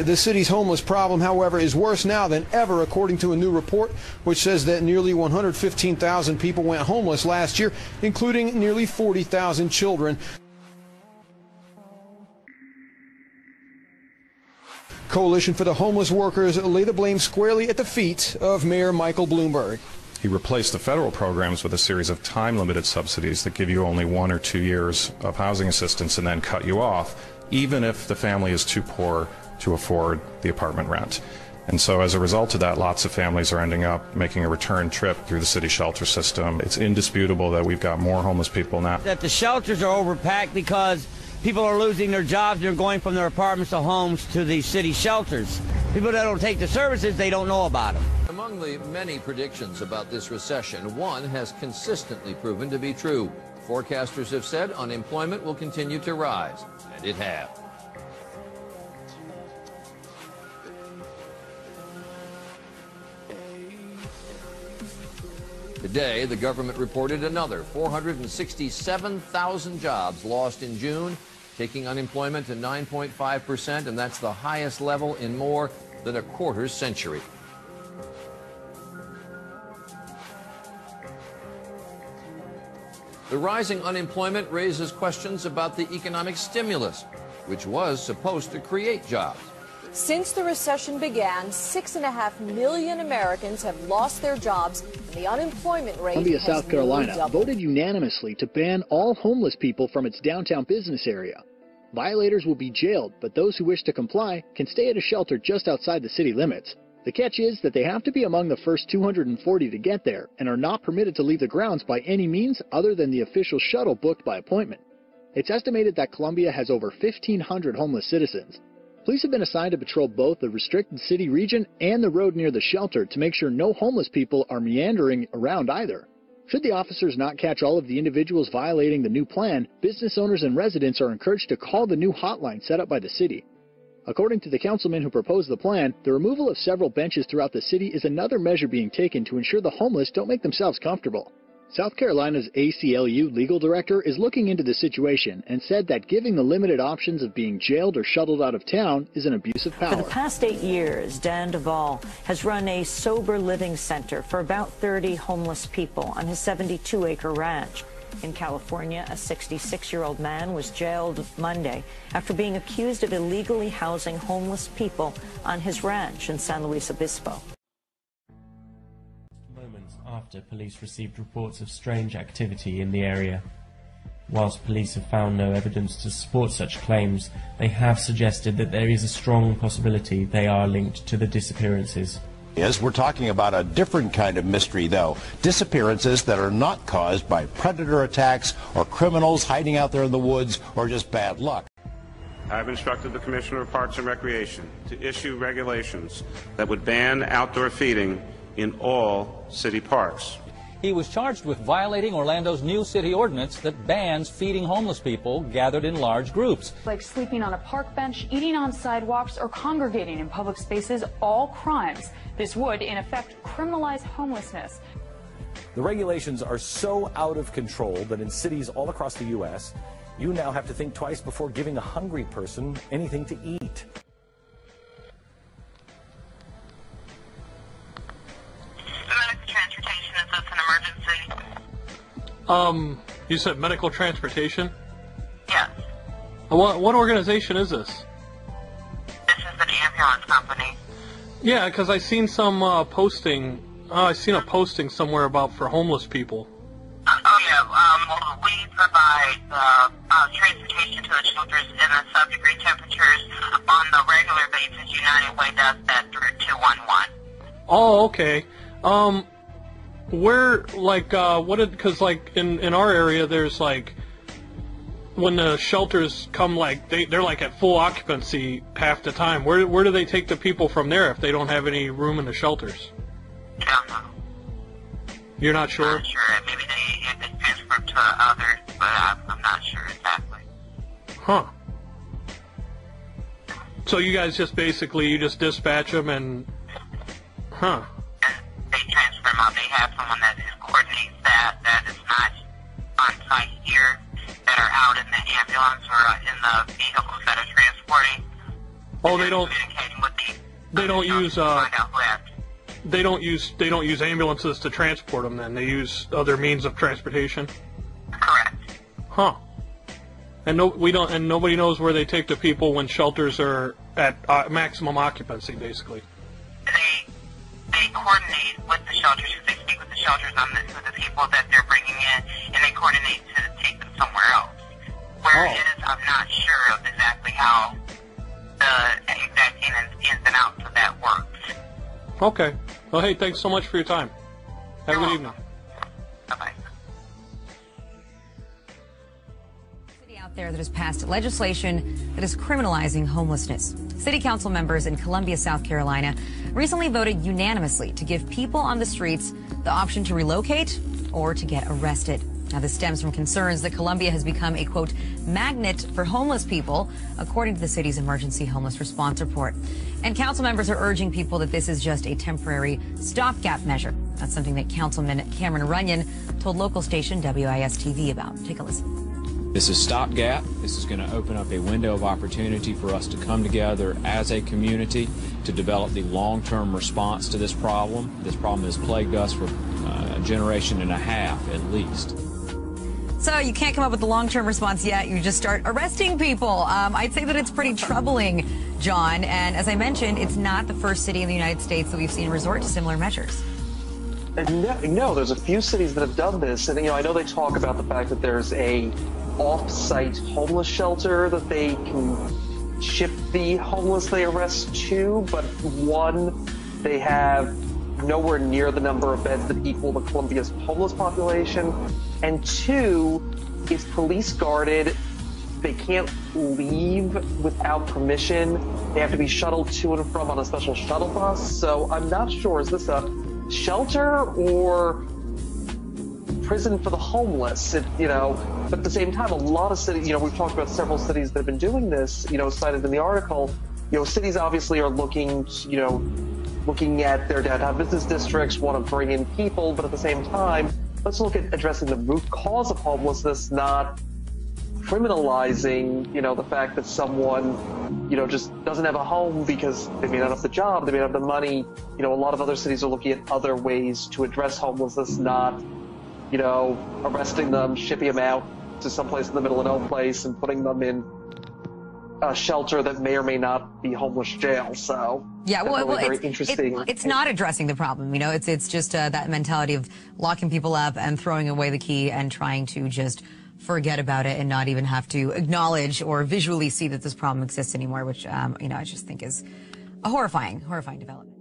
The city's homeless problem, however, is worse now than ever, according to a new report which says that nearly 115,000 people went homeless last year, including nearly 40,000 children. Coalition for the Homeless Workers lay the blame squarely at the feet of Mayor Michael Bloomberg. He replaced the federal programs with a series of time-limited subsidies that give you only 1 or 2 years of housing assistance and then cut you off, even if the family is too poor to afford the apartment rent. And so as a result of that, lots of families are ending up making a return trip through the city shelter system. It's indisputable that we've got more homeless people now. That the shelters are overpacked because people are losing their jobs. They're going from their apartments to homes to the city shelters. People that don't take the services, they don't know about them. Among the many predictions about this recession, one has consistently proven to be true. Forecasters have said unemployment will continue to rise, and it has. Today, the government reported another 467,000 jobs lost in June, taking unemployment to 9.5%, and that's the highest level in more than a quarter century. The rising unemployment raises questions about the economic stimulus, which was supposed to create jobs. Since the recession began, 6.5 million Americans have lost their jobs, and the unemployment rate Columbia, has South Carolina, doubled. voted unanimously to ban all homeless people from its downtown business area. Violators will be jailed, but those who wish to comply can stay at a shelter just outside the city limits. The catch is that they have to be among the first 240 to get there and are not permitted to leave the grounds by any means other than the official shuttle booked by appointment. It's estimated that Columbia has over 1,500 homeless citizens. Police have been assigned to patrol both the restricted city region and the road near the shelter to make sure no homeless people are meandering around either. Should the officers not catch all of the individuals violating the new plan, business owners and residents are encouraged to call the new hotline set up by the city. According to the councilman who proposed the plan, the removal of several benches throughout the city is another measure being taken to ensure the homeless don't make themselves comfortable. South Carolina's ACLU legal director is looking into the situation and said that giving the limited options of being jailed or shuttled out of town is an abuse of power. For the past 8 years, Dan Duvall has run a sober living center for about 30 homeless people on his 72-acre ranch. In California, a 66-year-old man was jailed Monday after being accused of illegally housing homeless people on his ranch in San Luis Obispo. Moments after police received reports of strange activity in the area. Whilst police have found no evidence to support such claims, they have suggested that there is a strong possibility they are linked to the disappearances. We're talking about a different kind of mystery, though. Disappearances that are not caused by predator attacks or criminals hiding out there in the woods or just bad luck. I've instructed the Commissioner of Parks and Recreation to issue regulations that would ban outdoor feeding in all city parks. He was charged with violating Orlando's new city ordinance that bans feeding homeless people gathered in large groups. Like sleeping on a park bench, eating on sidewalks, or congregating in public spaces, all crimes. This would, in effect, criminalize homelessness. The regulations are so out of control that in cities all across the U.S., you now have to think twice before giving a hungry person anything to eat. Transportation, is this an emergency? You said medical transportation? Yes. What organization is this? This is an ambulance company. Yeah, because I seen some posting. I seen a posting somewhere about for homeless people. Oh yeah, well, we provide transportation to the shelters in the sub-degree temperatures on the regular basis. United Way does that through 211. Oh, okay. Where, like, because, like, in our area, there's, like, when the shelters come, like, they're, like, at full occupancy half the time. Where do they take the people from there if they don't have any room in the shelters? I don't know. You're not sure? I'm not sure. Maybe they transfer to others, but I'm not sure exactly. Huh. So you guys just basically, you just dispatch them and... Huh. They transfer them out. They have someone that coordinates that is not on site here, that are out in the ambulance or in the vehicles that are transporting. Oh, they don't use ambulances to transport them. Then they use other means of transportation. Correct. Huh. And nobody knows where they take the people when shelters are at maximum occupancy, basically. They coordinate with the shelters, they speak with the shelters on this, with the people that they're bringing in, and they coordinate to take them somewhere else. Where it is, I'm not sure of exactly how the exact ins and outs of that works. Okay. Well, hey, thanks so much for your time. Have a good evening. Bye-bye. Out there that has passed legislation that is criminalizing homelessness. City council members in Columbia, South Carolina, recently voted unanimously to give people on the streets the option to relocate or to get arrested. Now, this stems from concerns that Columbia has become a, quote, magnet for homeless people, according to the city's emergency homeless response report. And council members are urging people that this is just a temporary stopgap measure. That's something that Councilman Cameron Runyon told local station WIS-TV about. Take a listen. This is stopgap. This is going to open up a window of opportunity for us to come together as a community to develop the long-term response to this problem. This problem has plagued us for a generation and a half at least. So you can't come up with the long-term response yet. You just start arresting people. I'd say that it's pretty troubling, John. And as I mentioned, it's not the first city in the United States that we've seen resort to similar measures. No, there's a few cities that have done this. And, I know they talk about the fact that there's a off-site homeless shelter that they can ship the homeless they arrest to, but one, they have nowhere near the number of beds that equal the Columbia's homeless population, and two, it's police guarded. They can't leave without permission. They have to be shuttled to and from on a special shuttle bus. So I'm not sure, is this a shelter or prison for the homeless? But at the same time, a lot of cities, we've talked about several cities that have been doing this, cited in the article. Cities obviously are looking at their downtown business districts, want to bring in people, but at the same time, let's look at addressing the root cause of homelessness, not criminalizing, the fact that someone, just doesn't have a home because they may not have the job, they may not have the money. A lot of other cities are looking at other ways to address homelessness, not, arresting them, shipping them out to someplace in the middle of no place and putting them in a shelter that may or may not be homeless jail. So yeah, well, very interesting. It's not addressing the problem. It's just that mentality of locking people up and throwing away the key and trying to just forget about it and not even have to acknowledge or visually see that this problem exists anymore, which I just think is a horrifying development.